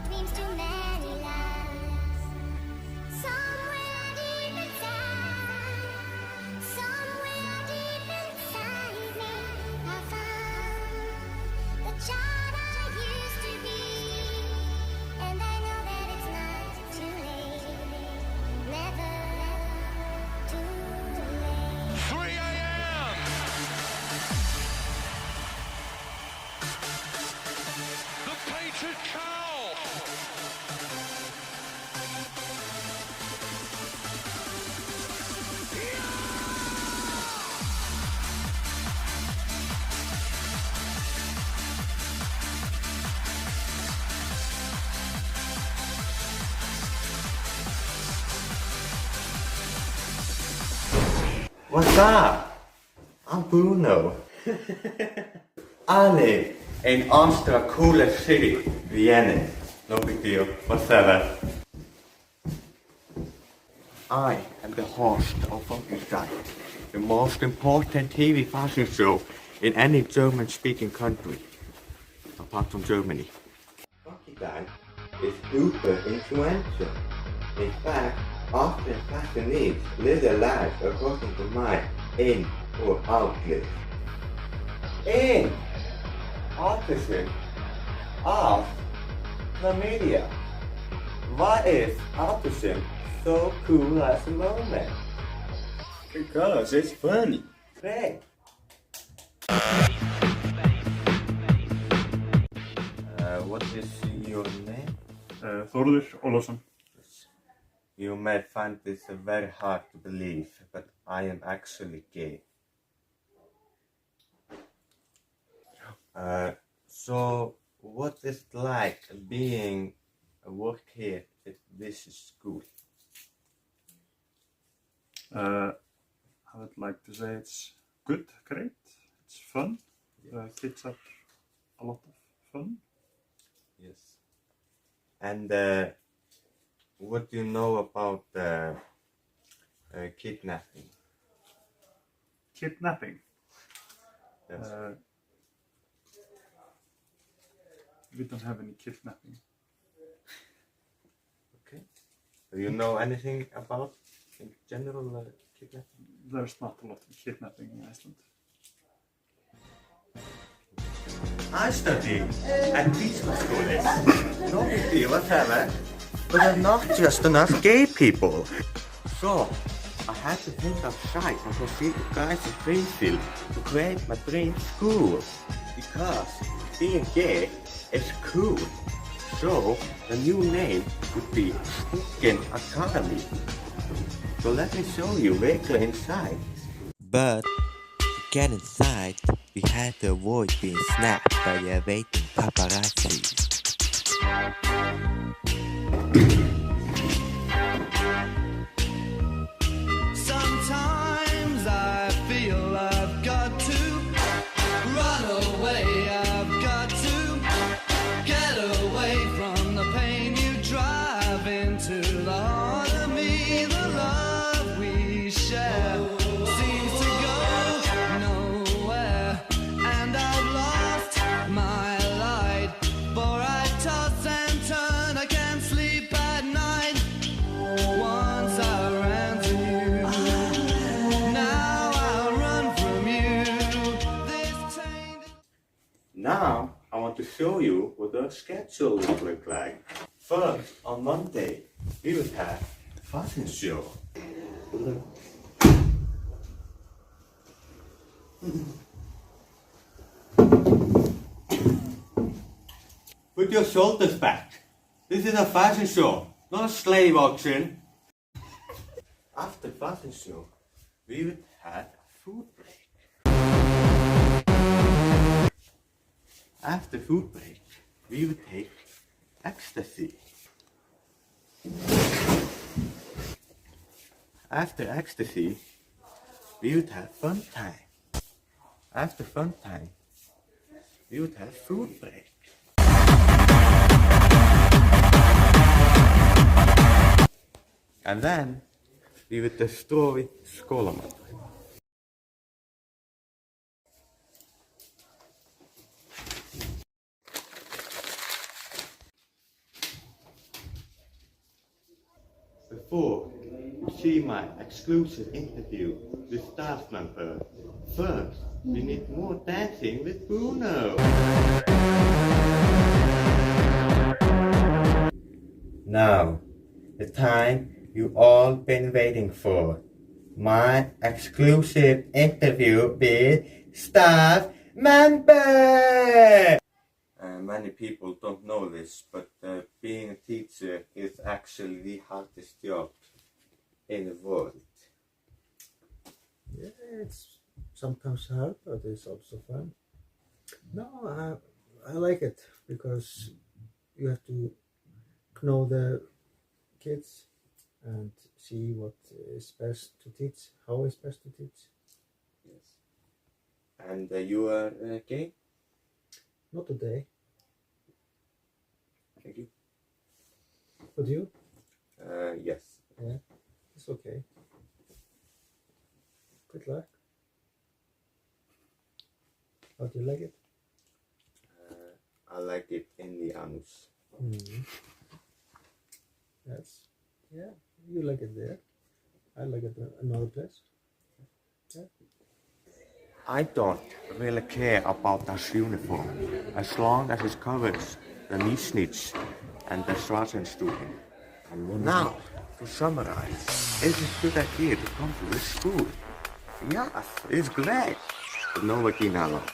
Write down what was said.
dreams too many lies. Somewhere deep inside me, I found the child I used to be, and I know that it's not too late, never too late. 3 a.m. The painted cow. What's up? I'm Bruno. I live in Austria coolest city, Vienna. No big deal, whatsoever. I am the host of Focusrite, the most important TV fashion show in any German-speaking country, apart from Germany. Focusrite is super influential. In fact, Austrian fashion needs live their lives according to my in or out list. In opposite of chlamydia. Why is autism so cool at the moment? Because it's funny. Great. What is your name? Þórður Ólafsson. You may find this very hard to believe, but I am actually gay. So what is it like being work here at this school? I would like to say it's good, great, it's fun. The kids are a lot of fun. Yes. And what do you know about kidnapping? Kidnapping. Yes. We don't have any kidnapping. Okay. Do you know anything about in general kidnapping? There's not a lot of kidnapping in Iceland. I study at peaceful schools. No big deal whatever. But there are not just enough gay people. So I had to think outside and proceed to guys in Springfield to create my dream school. Because being gay is cool. So the new name would be Stinkin' Academy. So let me show you Waco inside. But to get inside, we had to avoid being snapped by the evading paparazzi. Sometimes I feel I've got to run away. I've got to get away from the pain you drive into the heart of me. The love we share seems to go nowhere, and I've lost my light. For I toss and turn, I can't sleep at night. Once I ran to you, now I run from you. This tainted. Now I want to show you what the schedule would look like. First, on Monday, we would have fashion show. Put your shoulders back. This is a fashion show, not a slave auction. After fashion show, we would have a food break. After food break, we would take ecstasy. After ecstasy, we would have fun time. After fun time, we would have food break. And then we would destroy Skålamat. before you see my exclusive interview with staff member, first we need more dancing with Bruno. Now, the time you all been waiting for. My exclusive interview with staff member! Many people don't know this, but being a teacher is actually the hardest job in the world. Yeah, it's sometimes hard, but it's also fun. No, I like it because you have to know the kids and see what is best to teach, how is best to teach. Yes. And you are gay? Not today, Thank you. but you? Yes. Yeah, it's okay. Good luck. How do you like it? I like it in the anus. Yes. Yeah, you like it there. I like it another place. I don't really care about this uniform as long as it covers the Miesnitz and the Straßenstudien. Now, to summarize, it's a good idea to come to this school. Yes, it's great. But no vagina allowed.